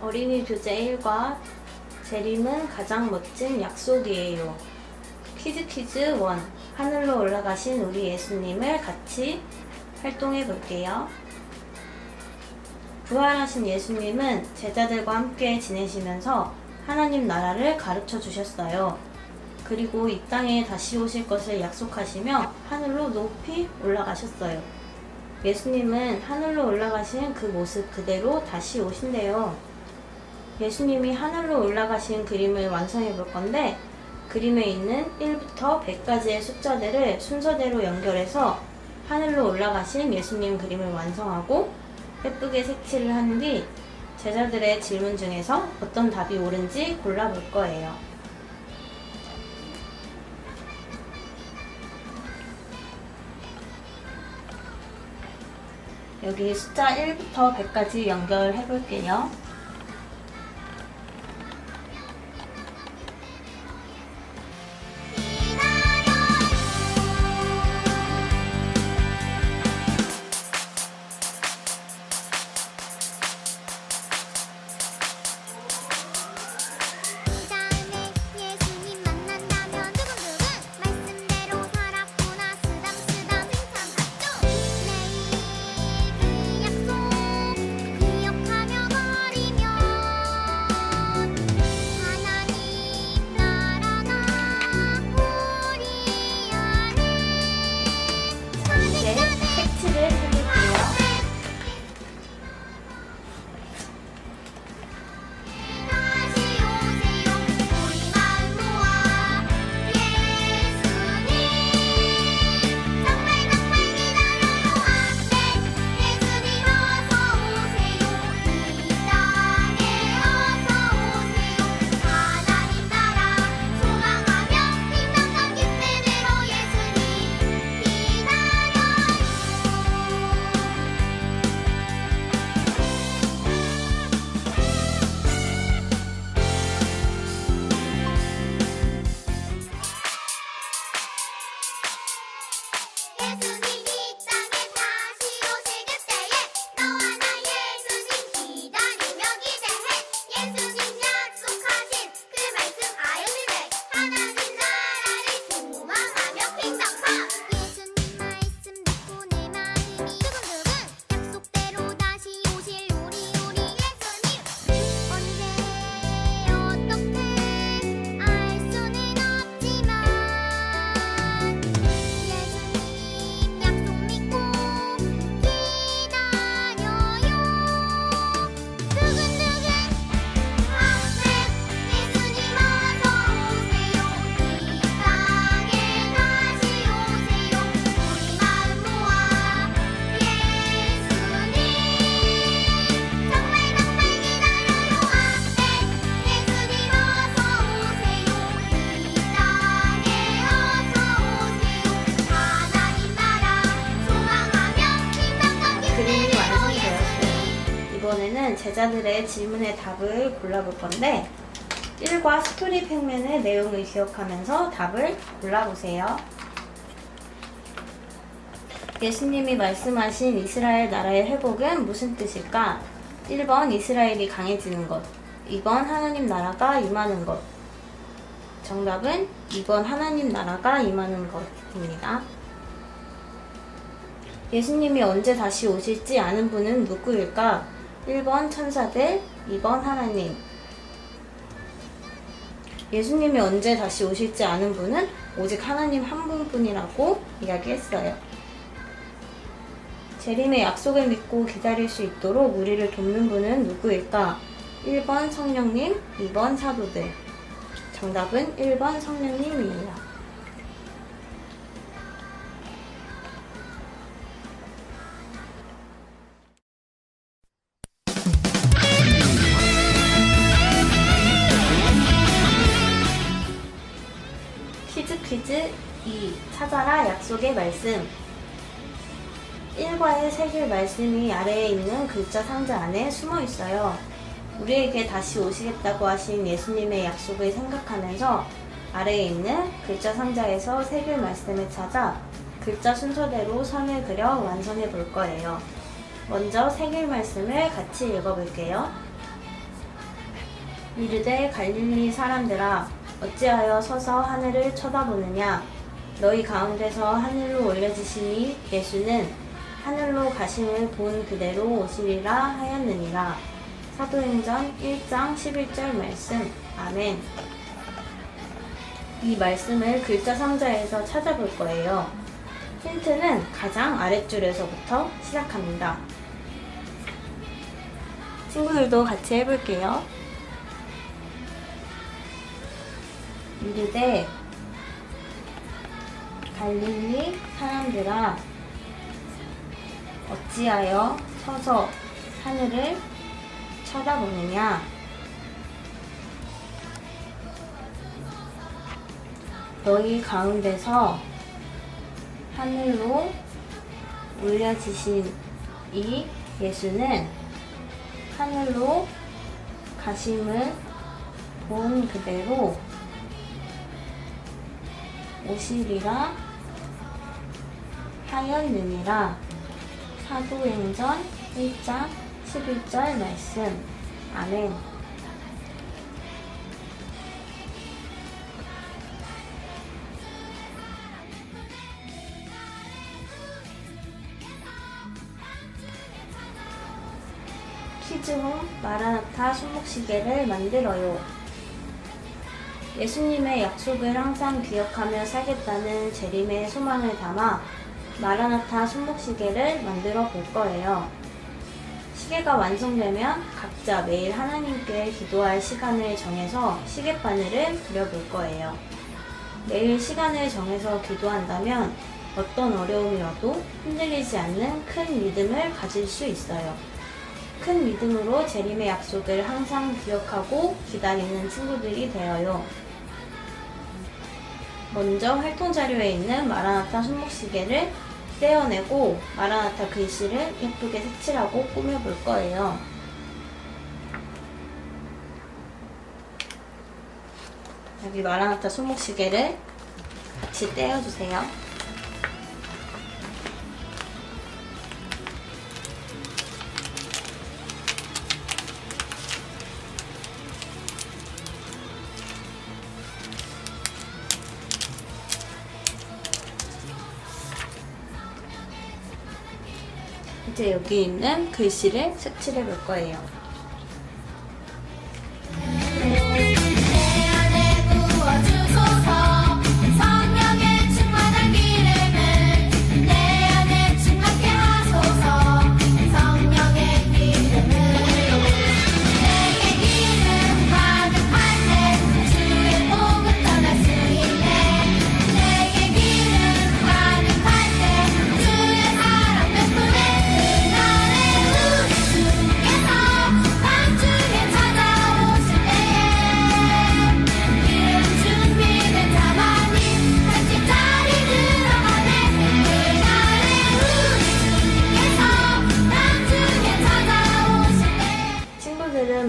어린이 교재 1과 재림은 가장 멋진 약속이에요. 퀴즈 1. 하늘로 올라가신 우리 예수님을 같이 활동해 볼게요. 부활하신 예수님은 제자들과 함께 지내시면서 하나님 나라를 가르쳐 주셨어요. 그리고 이 땅에 다시 오실 것을 약속하시며 하늘로 높이 올라가셨어요. 예수님은 하늘로 올라가신 그 모습 그대로 다시 오신대요. 예수님이 하늘로 올라가신 그림을 완성해 볼 건데, 그림에 있는 1부터 100까지의 숫자들을 순서대로 연결해서 하늘로 올라가신 예수님 그림을 완성하고 예쁘게 색칠을 한 뒤 제자들의 질문 중에서 어떤 답이 옳은지 골라볼 거예요. 여기 숫자 1부터 100까지 연결해 볼게요. 그림이 완성되었어요. 이번에는 제자들의 질문의 답을 골라볼 건데 1과 스토리 팩맨의 내용을 기억하면서 답을 골라보세요. 예수님이 말씀하신 이스라엘 나라의 회복은 무슨 뜻일까? 1번 이스라엘이 강해지는 것, 2번 하나님 나라가 임하는 것. 정답은 2번 하나님 나라가 임하는 것입니다. 예수님이 언제 다시 오실지 아는 분은 누구일까? 1번 천사들, 2번 하나님. 예수님이 언제 다시 오실지 아는 분은 오직 하나님 한 분뿐이라고 이야기했어요. 재림의 약속을 믿고 기다릴 수 있도록 우리를 돕는 분은 누구일까? 1번 성령님, 2번 사도들. 정답은 1번 성령님이에요. 퀴즈 2. 찾아라 약속의 말씀. 1과의 새길 말씀이 아래에 있는 글자 상자 안에 숨어 있어요. 우리에게 다시 오시겠다고 하신 예수님의 약속을 생각하면서 아래에 있는 글자 상자에서 새길 말씀을 찾아 글자 순서대로 선을 그려 완성해 볼 거예요. 먼저 새길 말씀을 같이 읽어볼게요. 이르되 갈릴리 사람들아 어찌하여 서서 하늘을 쳐다보느냐 너희 가운데서 하늘로 올려지시니 예수는 하늘로 가심을 본 그대로 오시리라 하였느니라. 사도행전 1장 11절 말씀. 아멘. 이 말씀을 글자 상자에서 찾아볼 거예요. 힌트는 가장 아랫줄에서부터 시작합니다. 친구들도 같이 해볼게요. 이르되 갈릴리 사람들아 어찌하여 서서 하늘을 쳐다보느냐 너희 가운데서 하늘로 올려지신 이 예수는 하늘로 가심을 본 그대로 오시리라 하였느니라. 사도행전 1장 11절 말씀. 아멘. 퀴즈홈 마라나타 손목시계를 만들어요. 예수님의 약속을 항상 기억하며 살겠다는 재림의 소망을 담아 마라나타 손목시계를 만들어 볼 거예요. 시계가 완성되면 각자 매일 하나님께 기도할 시간을 정해서 시계바늘을 그려볼 거예요. 매일 시간을 정해서 기도한다면 어떤 어려움이라도 흔들리지 않는 큰 믿음을 가질 수 있어요. 큰 믿음으로 재림의 약속을 항상 기억하고 기다리는 친구들이 되어요. 먼저 활동 자료에 있는 마라나타 손목시계를 떼어내고 마라나타 글씨를 예쁘게 색칠하고 꾸며볼 거예요. 여기 마라나타 손목시계를 같이 떼어주세요. 이제 여기 있는 글씨를 색칠해 볼 거예요.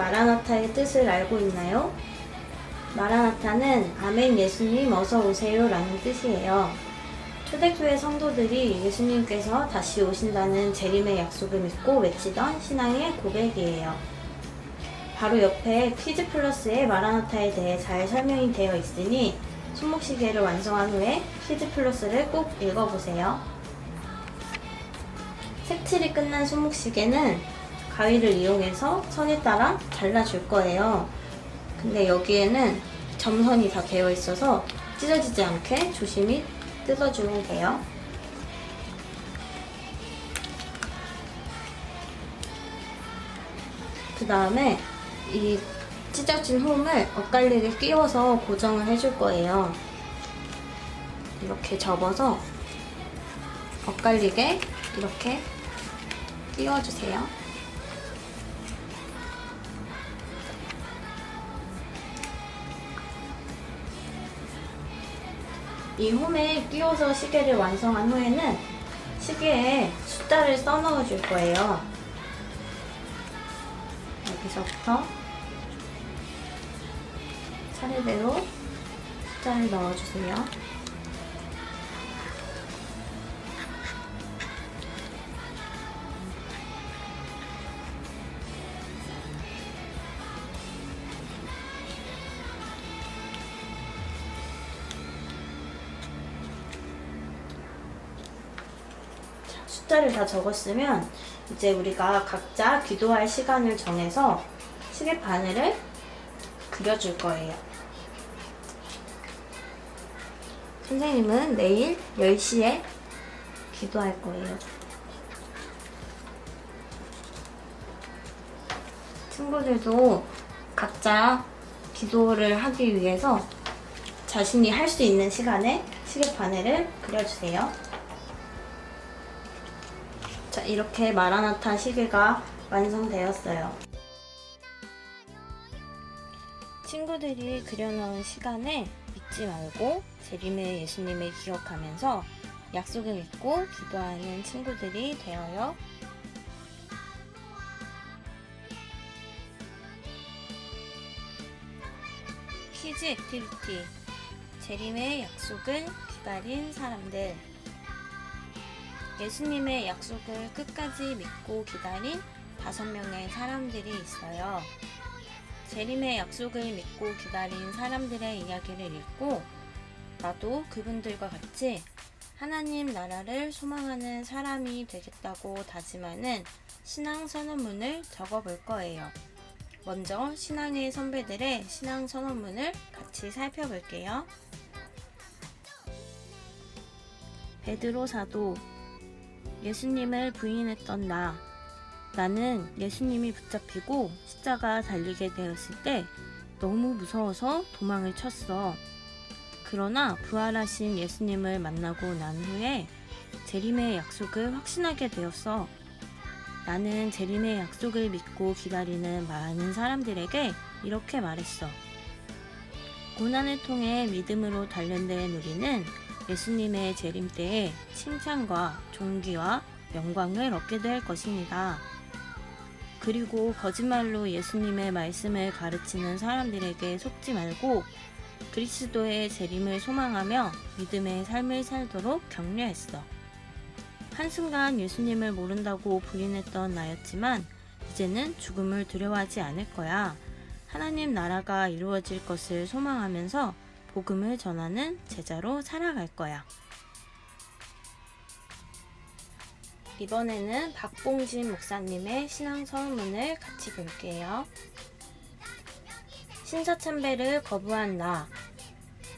마라나타의 뜻을 알고 있나요? 마라나타는 아멘 예수님 어서 오세요 라는 뜻이에요. 초대교회 성도들이 예수님께서 다시 오신다는 재림의 약속을 믿고 외치던 신앙의 고백이에요. 바로 옆에 퀴즈 플러스에 마라나타에 대해 잘 설명이 되어 있으니 손목시계를 완성한 후에 퀴즈 플러스를 꼭 읽어보세요. 색칠이 끝난 손목시계는 가위를 이용해서 선에 따라 잘라줄 거예요. 근데 여기에는 점선이 다 되어 있어서 찢어지지 않게 조심히 뜯어주면 돼요. 그 다음에 이 찢어진 홈을 엇갈리게 끼워서 고정을 해줄 거예요. 이렇게 접어서 엇갈리게 이렇게 끼워주세요. 이 홈에 끼워서 시계를 완성한 후에는 시계에 숫자를 써넣어 줄 거예요. 여기서부터 차례대로 숫자를 넣어주세요. 숫자를 다 적었으면 이제 우리가 각자 기도할 시간을 정해서 시계 바늘을 그려줄 거예요. 선생님은 내일 10시에 기도할 거예요. 친구들도 각자 기도를 하기 위해서 자신이 할 수 있는 시간에 시계 바늘을 그려주세요. 자, 이렇게 마라나타 시계가 완성되었어요. 친구들이 그려놓은 시간에 잊지 말고 재림의 예수님을 기억하면서 약속을 믿고 기도하는 친구들이 되어요. 퀴즈 액티비티. 재림의 약속을 기다린 사람들. 예수님의 약속을 끝까지 믿고 기다린 5명의 사람들이 있어요. 재림의 약속을 믿고 기다린 사람들의 이야기를 읽고 나도 그분들과 같이 하나님 나라를 소망하는 사람이 되겠다고 다짐하는 신앙 선언문을 적어볼 거예요. 먼저 신앙의 선배들의 신앙 선언문을 같이 살펴볼게요. 베드로 사도. 예수님을 부인했던 나는 예수님이 붙잡히고 십자가 달리게 되었을 때 너무 무서워서 도망을 쳤어. 그러나 부활하신 예수님을 만나고 난 후에 재림의 약속을 확신하게 되었어. 나는 재림의 약속을 믿고 기다리는 많은 사람들에게 이렇게 말했어. 고난을 통해 믿음으로 단련된 우리는 예수님의 재림 때에 칭찬과 존귀와 영광을 얻게 될 것입니다. 그리고 거짓말로 예수님의 말씀을 가르치는 사람들에게 속지 말고 그리스도의 재림을 소망하며 믿음의 삶을 살도록 격려했어. 한순간 예수님을 모른다고 부인했던 나였지만 이제는 죽음을 두려워하지 않을 거야. 하나님 나라가 이루어질 것을 소망하면서 복음을 전하는 제자로 살아갈 거야. 이번에는 박봉진 목사님의 신앙 선언문을 같이 볼게요. 신사참배를 거부한 나.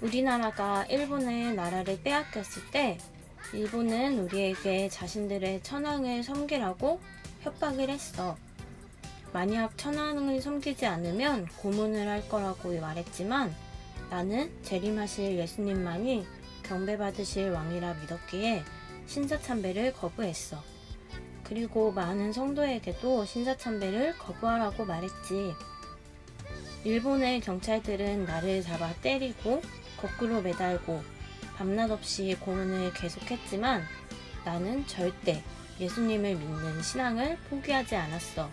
우리나라가 일본의 나라를 빼앗겼을 때 일본은 우리에게 자신들의 천황을 섬기라고 협박을 했어. 만약 천황을 섬기지 않으면 고문을 할 거라고 말했지만 나는 재림하실 예수님만이 경배받으실 왕이라 믿었기에 신사참배를 거부했어. 그리고 많은 성도에게도 신사참배를 거부하라고 말했지. 일본의 경찰들은 나를 잡아 때리고 거꾸로 매달고 밤낮 없이 고문을 계속했지만 나는 절대 예수님을 믿는 신앙을 포기하지 않았어.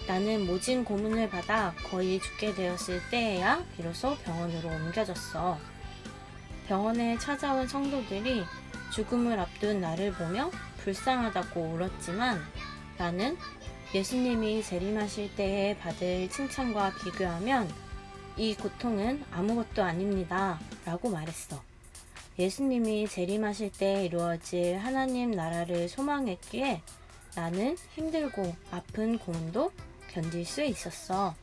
나는 모진 고문을 받아 거의 죽게 되었을 때에야 비로소 병원으로 옮겨졌어. 병원에 찾아온 성도들이 죽음을 앞둔 나를 보며 불쌍하다고 울었지만 나는 예수님이 재림하실 때에 받을 칭찬과 비교하면 이 고통은 아무것도 아닙니다 라고 말했어. 예수님이 재림하실 때 이루어질 하나님 나라를 소망했기에 나는 힘들고 아픈 고문도 견딜 수 있었어.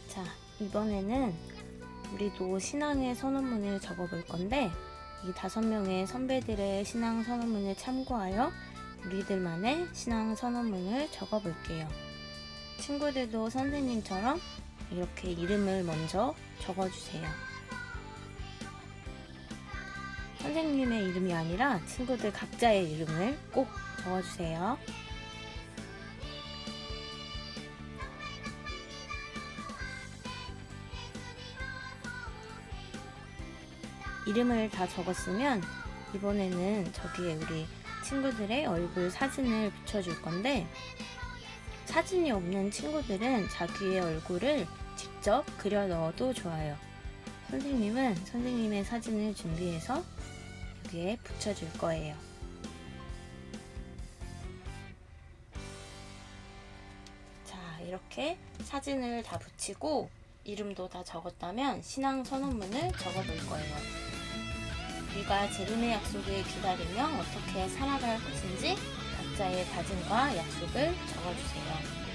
자, 이번에는 우리도 신앙의 선언문을 적어볼 건데 이 5명의 선배들의 신앙 선언문을 참고하여 우리들만의 신앙 선언문을 적어볼게요. 친구들도 선생님처럼 이렇게 이름을 먼저 적어주세요. 선생님의 이름이 아니라 친구들 각자의 이름을 꼭 적어주세요. 이름을 다 적었으면 이번에는 저기에 우리 친구들의 얼굴 사진을 붙여줄 건데 사진이 없는 친구들은 자기의 얼굴을 직접 그려 넣어도 좋아요. 선생님은 선생님의 사진을 준비해서 여기에 붙여줄 거예요. 자, 이렇게 사진을 다 붙이고 이름도 다 적었다면 신앙 선언문을 적어볼 거예요. 우리가 재림의 약속을 기다리며 어떻게 살아갈 것인지 각자의 다짐과 약속을 적어주세요.